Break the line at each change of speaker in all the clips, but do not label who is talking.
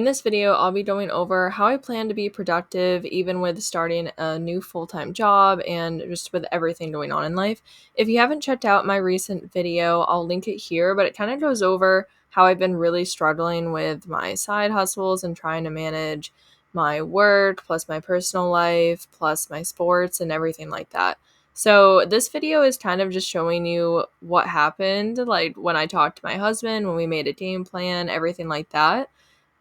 In this video, I'll be going over how I plan to be productive even with starting a new full-time job and just with everything going on in life. If you haven't checked out my recent video, I'll link it here, but it kind of goes over how I've been really struggling with my side hustles and trying to manage my work, plus my personal life, plus my sports and everything like that. So this video is kind of just showing you what happened, like when I talked to my husband, when we made a game plan, everything like that.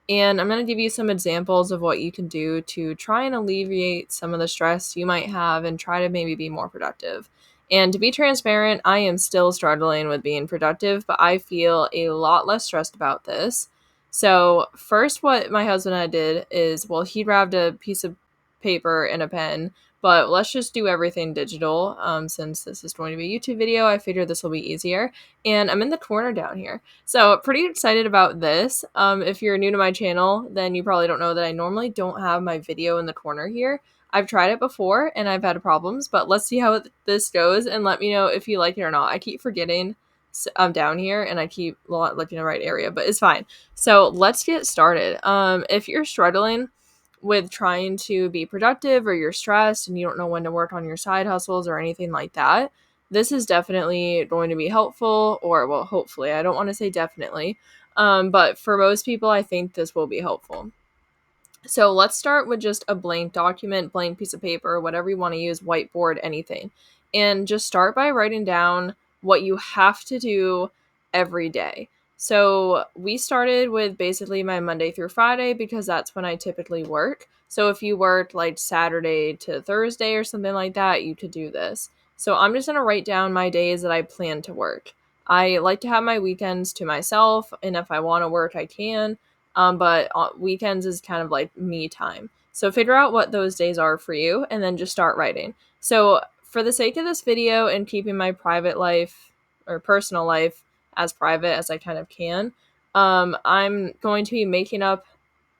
And I'm going to give you some examples of what you can do to try and alleviate some of the stress you might have and try to maybe be more productive. And to be transparent, I am still struggling with being productive, but I feel a lot less stressed about this. So, first, what my husband and I did is, well, he grabbed a piece of paper and a pen, but let's just do everything digital. Since this is going to be a YouTube video, I figured this will be easier. And I'm in the corner down here. So pretty excited about this. If you're new to my channel, then you probably don't know that I normally don't have my video in the corner here. I've tried it before and I've had problems, but let's see how this goes and let me know if you like it or not. I keep forgetting I'm down here and I keep looking in the right area, but it's fine. So let's get started. If you're struggling with trying to be productive or you're stressed and you don't know when to work on your side hustles or anything like that, this is definitely going to be helpful, or well, hopefully. I don't want to say definitely, but for most people, I think this will be helpful. So let's start with just a blank document, blank piece of paper, whatever you want to use, whiteboard, anything. And just start by writing down what you have to do every day. So we started with basically my Monday through Friday because that's when I typically work. So if you worked like Saturday to Thursday or something like that, you could do this. So I'm just going to write down my days that I plan to work. I like to have my weekends to myself, and if I want to work, I can. But weekends is kind of like me time. So figure out what those days are for you and then just start writing. So for the sake of this video and keeping my private life or personal life as private as I kind of can, I'm going to be making up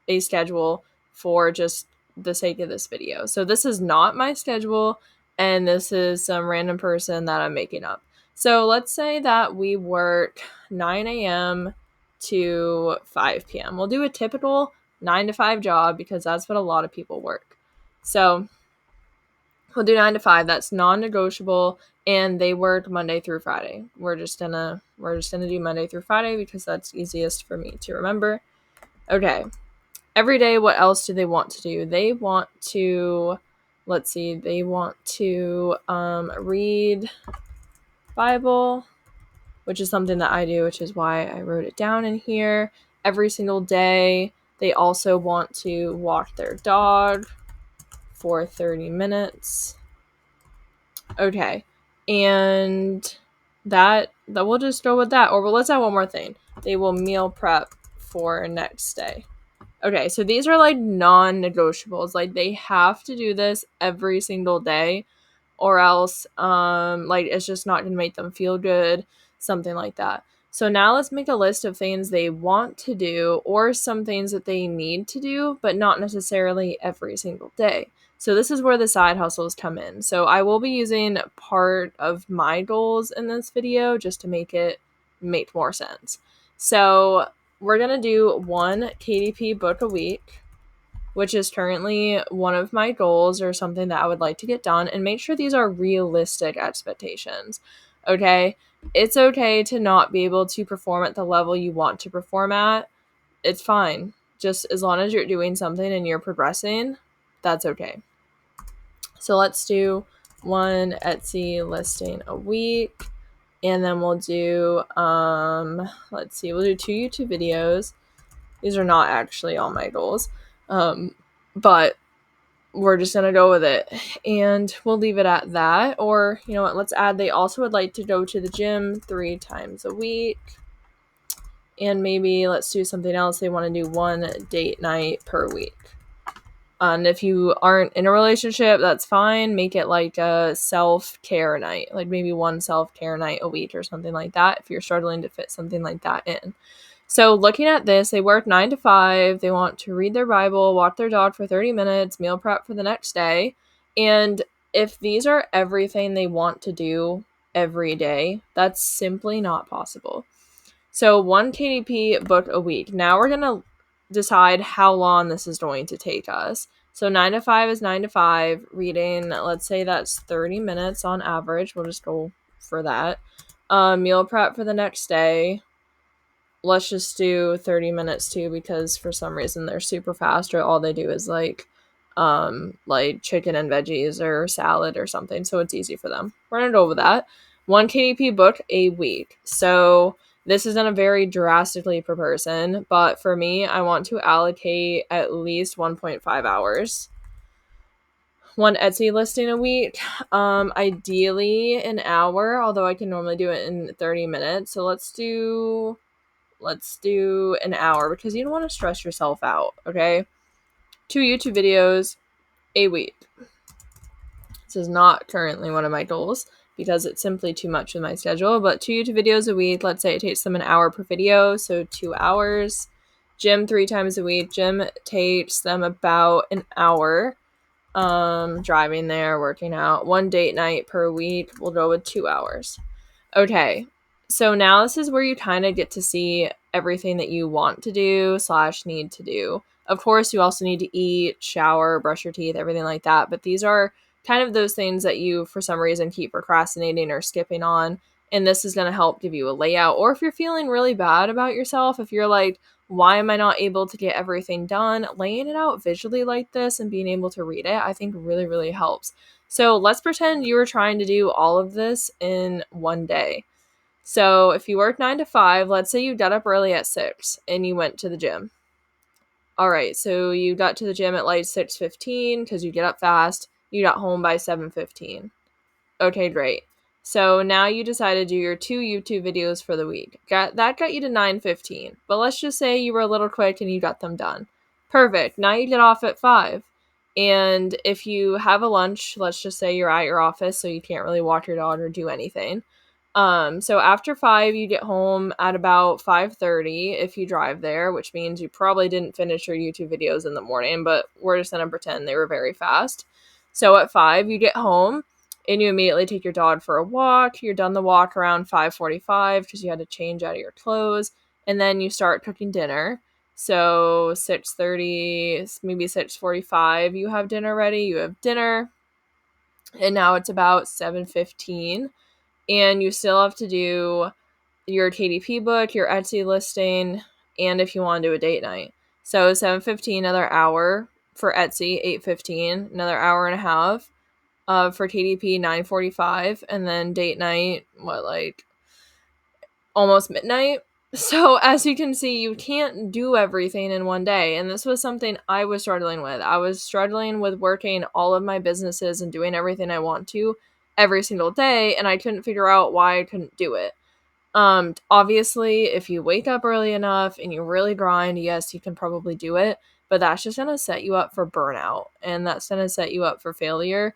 a schedule for just the sake of this video. So this is not my schedule and this is some random person that I'm making up. So let's say that we work 9 a.m. to 5 p.m. We'll do a typical 9 to 5 job because that's what a lot of people work. So we'll do 9 to 5. That's non-negotiable, and they work Monday through Friday. We're just gonna do Monday through Friday because that's easiest for me to remember. Okay. Every day, what else do they want to do? They want to, let's see, they want to read Bible, which is something that I do, which is why I wrote it down in here every single day. They also want to walk their dog for 30 minutes. Okay. And that we'll just go with that. Or well, let's add one more thing. They will meal prep for next day. Okay, so these are like non-negotiables. Like they have to do this every single day or else like it's just not going to make them feel good, something like that. So now let's make a list of things they want to do or some things that they need to do, but not necessarily every single day. So this is where the side hustles come in. So I will be using part of my goals in this video just to make it make more sense. So we're going to do one KDP book a week, which is currently one of my goals or something that I would like to get done, and make sure these are realistic expectations. Okay? It's okay to not be able to perform at the level you want to perform at. It's fine. Just as long as you're doing something and you're progressing, that's okay. So let's do one Etsy listing a week. And then we'll do, let's see, we'll do 2 YouTube videos. These are not actually all my goals, but we're just going to go with it. And we'll leave it at that. Or, you know what, let's add, they also would like to go to the gym 3 times a week. And maybe let's do something else. They want to do 1 date night per week. And if you aren't in a relationship, that's fine. Make it like a self-care night, like maybe 1 self-care night a week or something like that if you're struggling to fit something like that in. So looking at this, they work 9 to 5. They want to read their Bible, walk their dog for 30 minutes, meal prep for the next day. And if these are everything they want to do every day, that's simply not possible. So 1 KDP book a week. Now we're going to decide how long this is going to take us. So 9 to 5 is 9 to 5. Reading, let's say that's 30 minutes on average. We'll just go for that. Meal prep for the next day. Let's just do 30 minutes too, because for some reason they're super fast, or all they do is like chicken and veggies or salad or something, so it's easy for them. We're gonna go with that. 1 KDP book a week. So this isn't a very drastically per person, but for me, I want to allocate at least 1.5 hours. 1 Etsy listing a week, ideally an hour, although I can normally do it in 30 minutes. So let's do an hour, because you don't want to stress yourself out, okay? 2 YouTube videos a week. This is not currently one of my goals because it's simply too much with my schedule, but 2 YouTube videos a week. Let's say it takes them an hour per video, so 2 hours. Gym 3 times a week. Gym takes them about an hour. Driving there, working out. 1 date night per week. We'll go with 2 hours. Okay, so now this is where you kind of get to see everything that you want to do / need to do. Of course, you also need to eat, shower, brush your teeth, everything like that. But these are kind of those things that you, for some reason, keep procrastinating or skipping on. And this is going to help give you a layout. Or if you're feeling really bad about yourself, if you're like, why am I not able to get everything done? Laying it out visually like this and being able to read it, I think really, really helps. So let's pretend you were trying to do all of this in one day. So if you work 9 to 5, let's say you got up early at 6 and you went to the gym. All right, so you got to the gym at like 6:15 because you get up fast. You got home by 7:15. Okay, great. So now you decide to do your 2 YouTube videos for the week. That got you to 9:15. But let's just say you were a little quick and you got them done. Perfect. Now you get off at 5. And if you have a lunch, let's just say you're at your office, so you can't really walk your dog or do anything. So after 5, you get home at about 5:30 if you drive there, which means you probably didn't finish your YouTube videos in the morning, but we're just going to pretend they were very fast. So at 5, you get home and you immediately take your dog for a walk. You're done the walk around 5:45 because you had to change out of your clothes, and then you start cooking dinner. So 6:30, maybe 6:45, you have dinner ready. You have dinner, and now it's about 7:15. And you still have to do your KDP book, your Etsy listing, and if you want to do a date night. So 7:15, another hour for Etsy, 8:15, another hour and a half. For KDP, 9:45, and then date night, almost midnight. So as you can see, you can't do everything in one day, and this was something I was struggling with. I was struggling with working all of my businesses and doing everything I want to every single day, and I couldn't figure out why I couldn't do it. Obviously, if you wake up early enough and you really grind, yes, you can probably do it, but that's just going to set you up for burnout, and that's going to set you up for failure.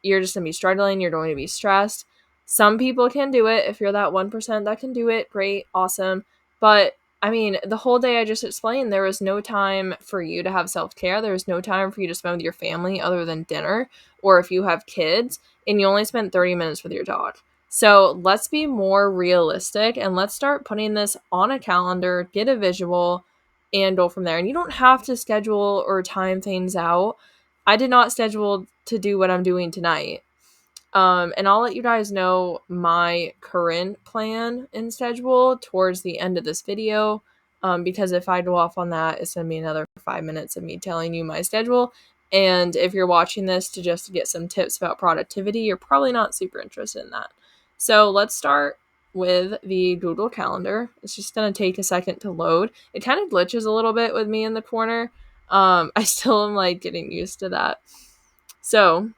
You're just going to be struggling, you're going to be stressed. Some people can do it. If you're that 1% that can do it, great, awesome. But I mean, the whole day I just explained, there was no time for you to have self-care. There was no time for you to spend with your family other than dinner, or if you have kids and you only spent 30 minutes with your dog. So let's be more realistic and let's start putting this on a calendar, get a visual, and go from there. And you don't have to schedule or time things out. I did not schedule to do what I'm doing tonight. And I'll let you guys know my current plan and schedule towards the end of this video. Because if I go off on that, it's going to be another 5 minutes of me telling you my schedule. And if you're watching this to just get some tips about productivity, you're probably not super interested in that. So let's start with the Google Calendar. It's just going to take a second to load. It kind of glitches a little bit with me in the corner. I still am like getting used to that. So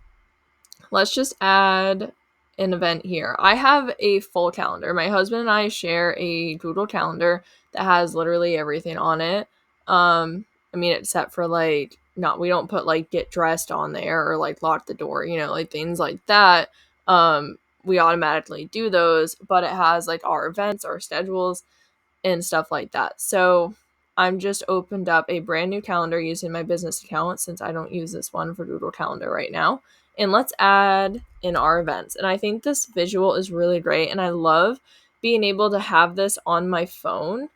let's just add an event here. I have a full calendar. My husband and I share a Google Calendar that has literally everything on it. Except for we don't put get dressed on there or lock the door, things like that. We automatically do those, but it has our events, our schedules, and stuff like that. So I'm just opened up a brand new calendar using my business account since I don't use this one for Google Calendar right now. And let's add in our events. And I think this visual is really great. And I love being able to have this on my phone.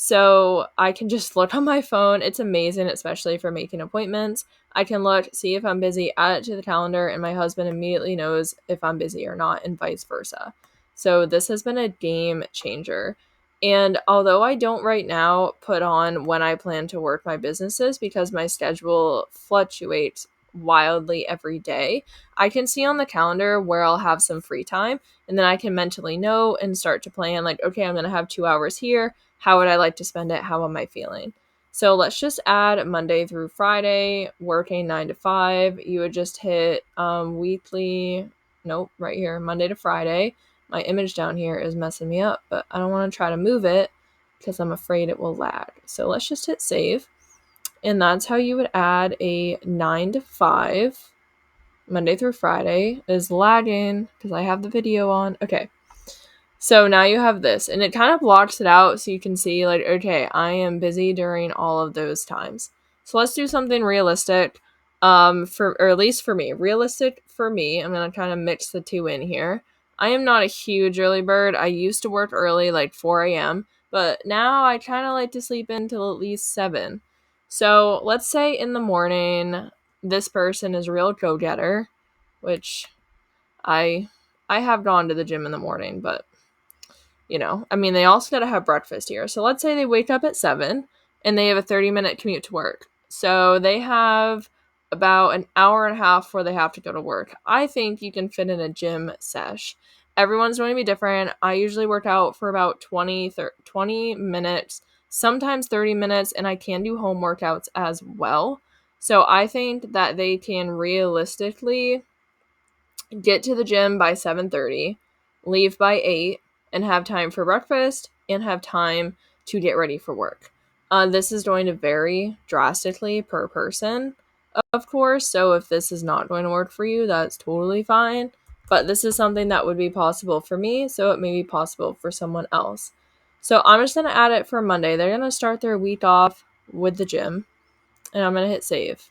So I can just look on my phone. It's amazing, especially for making appointments. I can look, see if I'm busy, add it to the calendar, and my husband immediately knows if I'm busy or not, and vice versa. So this has been a game changer. And although I don't right now put on when I plan to work my businesses because my schedule fluctuates wildly every day, I can see on the calendar where I'll have some free time, and then I can mentally know and start to plan like, okay, I'm going to have 2 hours here. How would I like to spend it? How am I feeling? So let's just add Monday through Friday, working 9 to 5. You would just hit weekly, nope, right here, Monday to Friday. My image down here is messing me up, but I don't want to try to move it because I'm afraid it will lag. So let's just hit save. And that's how you would add a 9 to 5, Monday through Friday. Is lagging because I have the video on. Okay. So now you have this, and it kind of blocks it out so you can see, like, okay, I am busy during all of those times. So let's do something realistic, or at least for me. Realistic for me, I'm going to kind of mix the two in here. I am not a huge early bird. I used to work early, like 4 a.m., but now I kind of like to sleep until at least 7. So let's say in the morning, this person is a real go-getter, which I have gone to the gym in the morning, but I mean, they also got to have breakfast here. So let's say they wake up at 7 and they have a 30-minute commute to work. So they have about an hour and a half before they have to go to work. I think you can fit in a gym sesh. Everyone's going to be different. I usually work out for about 20 minutes, sometimes 30 minutes, and I can do home workouts as well. So I think that they can realistically get to the gym by 7:30, leave by 8, and have time for breakfast and have time to get ready for work. This is going to vary drastically per person, of course, so if this is not going to work for you, that's totally fine, but this is something that would be possible for me, so it may be possible for someone else. So I'm just going to add it for Monday. They're going to start their week off with the gym, and I'm going to hit save.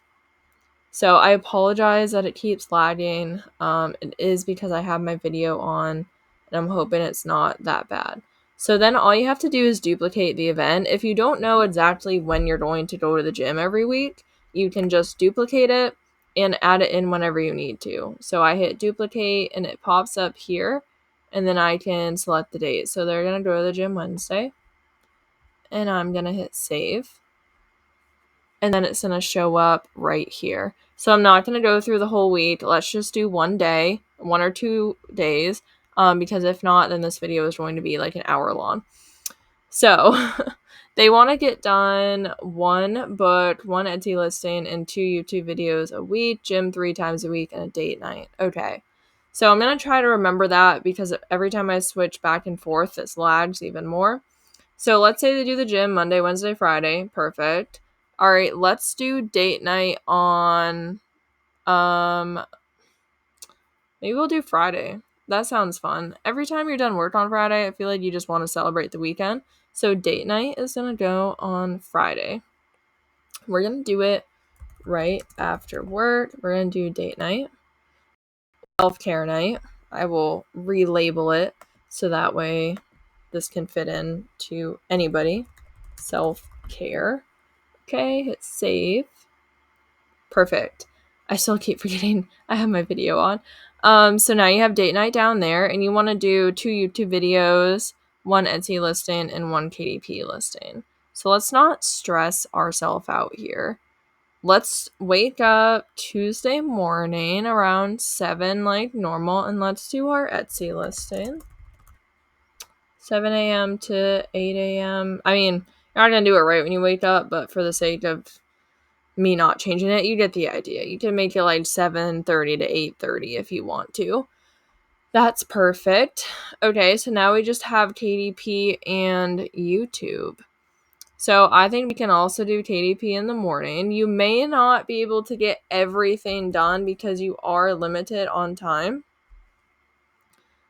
So I apologize that it keeps lagging. It is because I have my video on, and I'm hoping it's not that bad. So then all you have to do is duplicate the event. If you don't know exactly when you're going to go to the gym every week, you can just duplicate it and add it in whenever you need to. So I hit duplicate and it pops up here, and then I can select the date. So they're going to go to the gym Wednesday, and I'm going to hit save. And then it's going to show up right here. So I'm not going to go through the whole week. Let's just do 1 day, 1 or 2 days, because if not, then this video is going to be like an hour long. So they want to get done 1 book, 1 Etsy listing, and 2 YouTube videos a week, gym 3 times a week, and a date night. Okay. So I'm going to try to remember that because every time I switch back and forth, this lags even more. So let's say they do the gym Monday, Wednesday, Friday. Perfect. All right, let's do date night on, maybe we'll do Friday. That sounds fun. Every time you're done work on Friday, I feel like you just want to celebrate the weekend. So date night is going to go on Friday. We're going to do it right after work. We're going to do date night. Self-care night. I will relabel it so that way this can fit in to anybody. Self-care. Okay, hit save. Perfect. I still keep forgetting I have my video on. So now you have date night down there, and you want to do 2 YouTube videos, 1 Etsy listing, and 1 KDP listing. So let's not stress ourselves out here. Let's wake up Tuesday morning around 7 like normal, and let's do our Etsy listing. 7 a.m. to 8 a.m. I mean, you're not going to do it right when you wake up, but for the sake of me not changing it, you get the idea. You can make it like 7:30 to 8:30 if you want to. That's perfect. Okay, so now we just have KDP and YouTube. So I think we can also do KDP in the morning. You may not be able to get everything done because you are limited on time.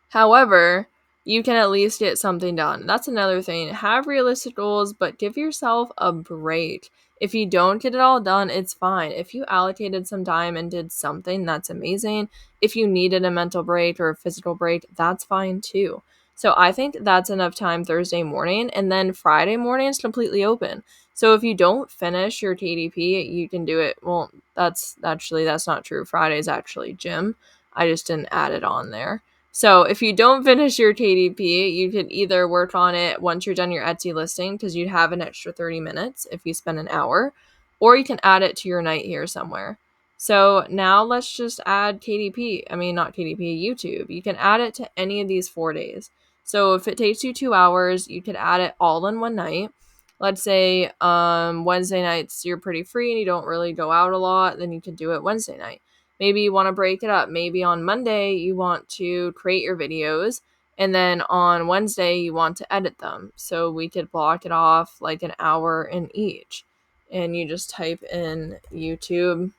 However, you can at least get something done. That's another thing. Have realistic goals, but give yourself a break. If you don't get it all done, it's fine. If you allocated some time and did something, that's amazing. If you needed a mental break or a physical break, that's fine too. So I think that's enough time Thursday morning, and then Friday morning is completely open. So if you don't finish your KDP, you can do it. Well, that's not true. Friday's actually gym. I just didn't add it on there. So if you don't finish your KDP, you could either work on it once you're done your Etsy listing, because you'd have an extra 30 minutes if you spend an hour, or you can add it to your night here somewhere. So now let's just add KDP. I mean, not KDP, YouTube. You can add it to any of these 4 days. So if it takes you 2 hours, you could add it all in one night. Let's say Wednesday nights you're pretty free and you don't really go out a lot, then you can do it Wednesday night. Maybe you want to break it up. Maybe on Monday you want to create your videos, and then on Wednesday you want to edit them. So we could block it off like an hour in each. And you just type in YouTube.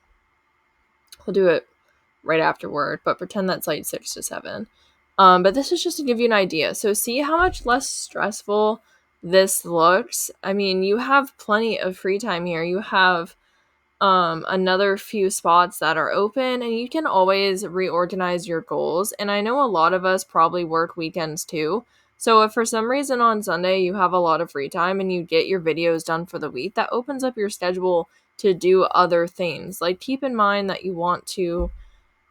We'll do it right afterward, but pretend that's like 6 to 7. But this is just to give you an idea. So see how much less stressful this looks. I mean, you have plenty of free time here. You have another few spots that are open, and you can always reorganize your goals. And I know a lot of us probably work weekends too. So if for some reason on Sunday you have a lot of free time and you get your videos done for the week, that opens up your schedule to do other things. Like, keep in mind that you want to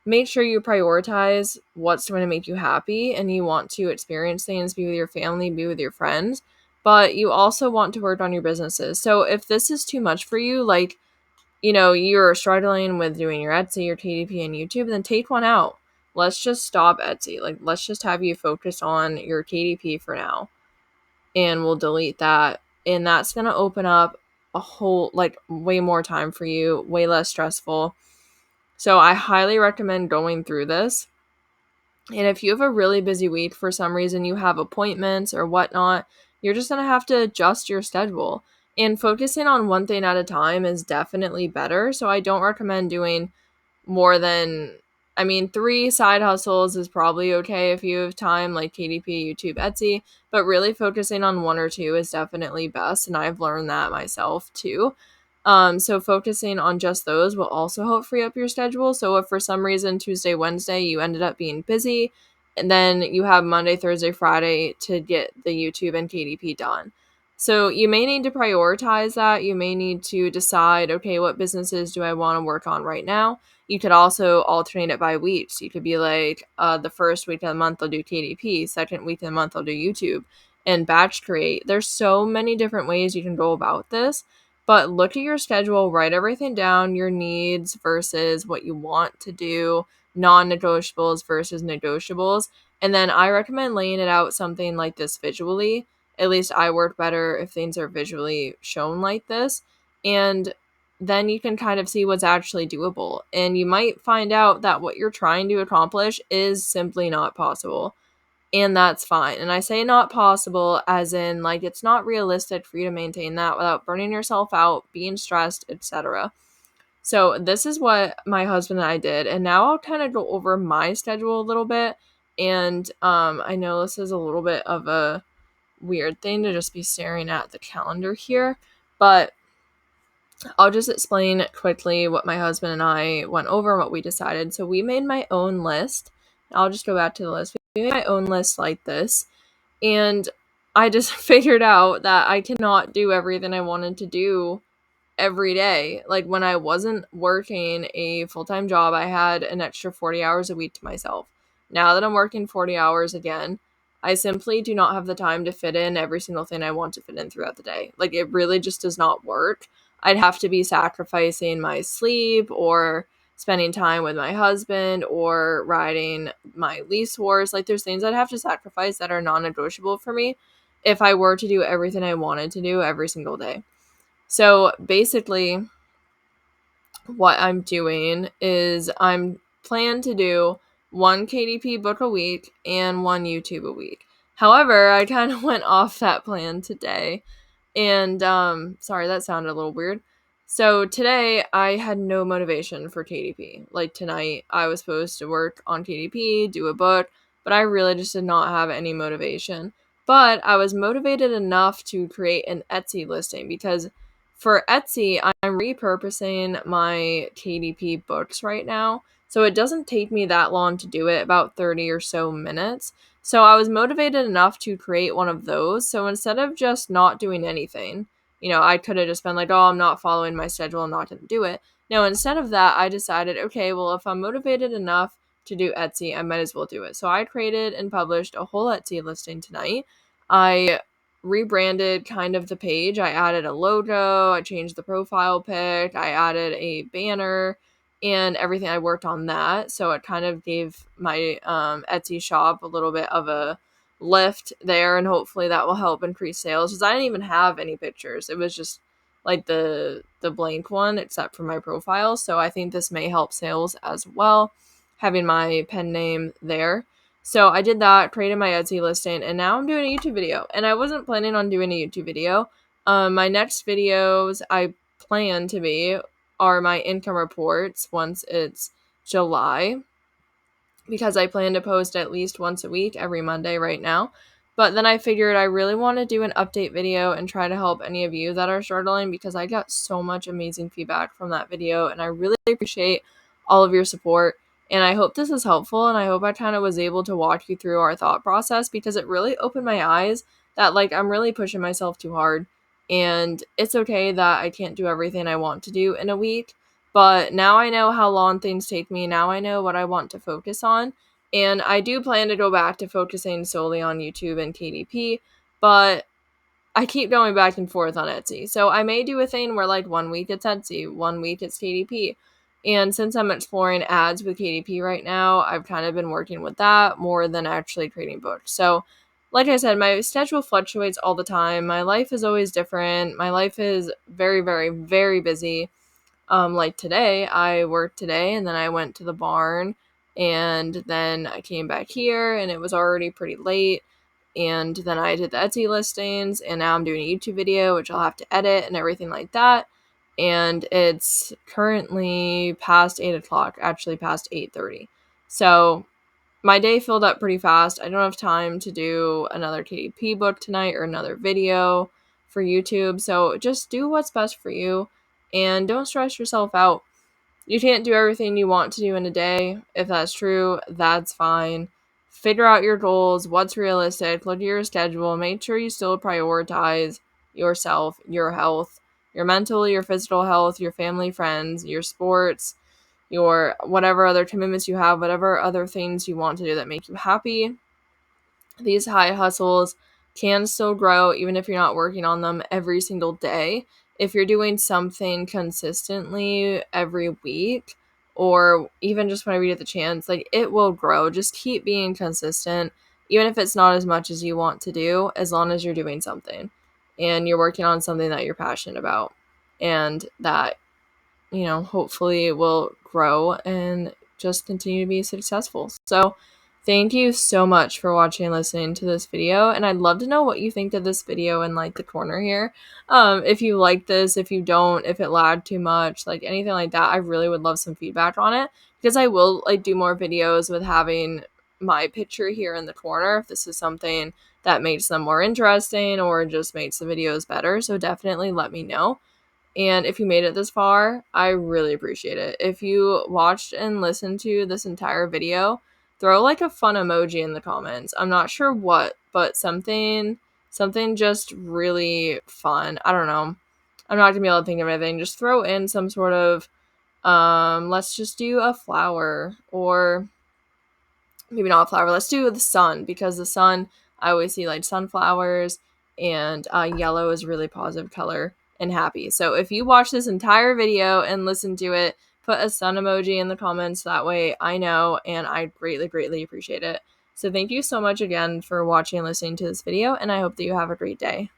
make sure you prioritize what's going to make you happy, and you want to experience things, be with your family, be with your friends, but you also want to work on your businesses. So if this is too much for you, like, you're struggling with doing your Etsy, your KDP, and YouTube, then take one out. Let's just stop Etsy. Like, let's just have you focus on your KDP for now, and we'll delete that. And that's going to open up a whole, like, way more time for you, way less stressful. So I highly recommend going through this. And if you have a really busy week, for some reason you have appointments or whatnot, you're just going to have to adjust your schedule. And focusing on one thing at a time is definitely better. So I don't recommend doing more than, 3 side hustles is probably okay if you have time, like KDP, YouTube, Etsy, but really focusing on one or two is definitely best. And I've learned that myself too. So focusing on just those will also help free up your schedule. So if for some reason Tuesday, Wednesday, you ended up being busy, and then you have Monday, Thursday, Friday to get the YouTube and KDP done. So you may need to prioritize that. You may need to decide, okay, what businesses do I want to work on right now? You could also alternate it by weeks. You could be like, the first week of the month I'll do KDP, second week of the month I'll do YouTube, and batch create. There's so many different ways you can go about this. But look at your schedule, write everything down, your needs versus what you want to do, non-negotiables versus negotiables. And then I recommend laying it out something like this visually. At least I work better if things are visually shown like this. And then you can kind of see what's actually doable. And you might find out that what you're trying to accomplish is simply not possible. And that's fine. And I say not possible as in, like, it's not realistic for you to maintain that without burning yourself out, being stressed, etc. So this is what my husband and I did. And now I'll kind of go over my schedule a little bit. And I know this is a little bit of a weird thing to just be staring at the calendar here, but I'll just explain quickly what my husband and I went over, what we decided. So we made my own list. I'll just go back to the list. We made my own list like this. And I just figured out that I cannot do everything I wanted to do every day. Like, when I wasn't working a full-time job, I had an extra 40 hours a week to myself. Now that I'm working 40 hours again, I simply do not have the time to fit in every single thing I want to fit in throughout the day. Like, it really just does not work. I'd have to be sacrificing my sleep or spending time with my husband or riding my lease horse. Like, there's things I'd have to sacrifice that are non-negotiable for me if I were to do everything I wanted to do every single day. So basically, what I'm doing is I'm planned to do one KDP book a week and one YouTube a week. However, I kind of went off that plan today. And sorry, that sounded a little weird. So today I had no motivation for KDP. Like, tonight I was supposed to work on KDP, do a book, but I really just did not have any motivation. But I was motivated enough to create an Etsy listing, because for Etsy, I'm repurposing my KDP books right now. So it doesn't take me that long to do it, about 30 or so minutes. So I was motivated enough to create one of those. So instead of just not doing anything, I could have just been like, oh, I'm not following my schedule, I'm not going to do it. No, instead of that, I decided, okay, well, if I'm motivated enough to do Etsy, I might as well do it. So I created and published a whole Etsy listing tonight. I rebranded kind of the page. I added a logo, I changed the profile pic, I added a banner and everything. I worked on that. So it kind of gave my Etsy shop a little bit of a lift there, and hopefully that will help increase sales because I didn't even have any pictures. It was just like the blank one except for my profile. So I think this may help sales as well, having my pen name there. So I did that, created my Etsy listing, and now I'm doing a YouTube video. And I wasn't planning on doing a YouTube video. My next videos I plan to be are my income reports once it's July, because I plan to post at least once a week every Monday right now. But then I figured I really want to do an update video and try to help any of you that are struggling, because I got so much amazing feedback from that video and I really appreciate all of your support. And I hope this is helpful, and I hope I kind of was able to walk you through our thought process, because it really opened my eyes that I'm really pushing myself too hard, and it's okay that I can't do everything I want to do in a week. But now I know how long things take me. Now I know what I want to focus on. And I do plan to go back to focusing solely on YouTube and KDP, but I keep going back and forth on Etsy. So I may do a thing where 1 week it's Etsy, 1 week it's KDP. And since I'm exploring ads with KDP right now, I've kind of been working with that more than actually creating books. So like I said, my schedule fluctuates all the time. My life is always different. My life is very, very, very busy. Like today, I worked today and then I went to the barn and then I came back here and it was already pretty late. And then I did the Etsy listings and now I'm doing a YouTube video, which I'll have to edit and everything like that. And it's currently past 8 o'clock, actually past 8:30. So my day filled up pretty fast. I don't have time to do another KDP book tonight or another video for YouTube. So just do what's best for you and don't stress yourself out. You can't do everything you want to do in a day. If that's true, that's fine. Figure out your goals, what's realistic, look at your schedule, make sure you still prioritize yourself, your health, your mental, your physical health, your family, friends, your sports, your whatever other commitments you have, whatever other things you want to do that make you happy. These high hustles can still grow even if you're not working on them every single day. If you're doing something consistently every week, or even just whenever you get the chance, it will grow. Just keep being consistent, even if it's not as much as you want to do, as long as you're doing something and you're working on something that you're passionate about and that hopefully it will grow and just continue to be successful. So thank you so much for watching and listening to this video. And I'd love to know what you think of this video in the corner here. If you like this, if you don't, if it lagged too much, anything like that, I really would love some feedback on it, because I will do more videos with having my picture here in the corner if this is something that makes them more interesting or just makes the videos better. So definitely let me know. And if you made it this far, I really appreciate it. If you watched and listened to this entire video, throw a fun emoji in the comments. I'm not sure what, but something just really fun. I don't know. I'm not gonna be able to think of anything. Just throw in some sort of let's just do a flower, or maybe not a flower. Let's do the sun, because the sun, I always see sunflowers, and yellow is a really positive color and happy. So if you watch this entire video and listen to it, put a sun emoji in the comments. That way I know, and I greatly, greatly appreciate it. So thank you so much again for watching and listening to this video, and I hope that you have a great day.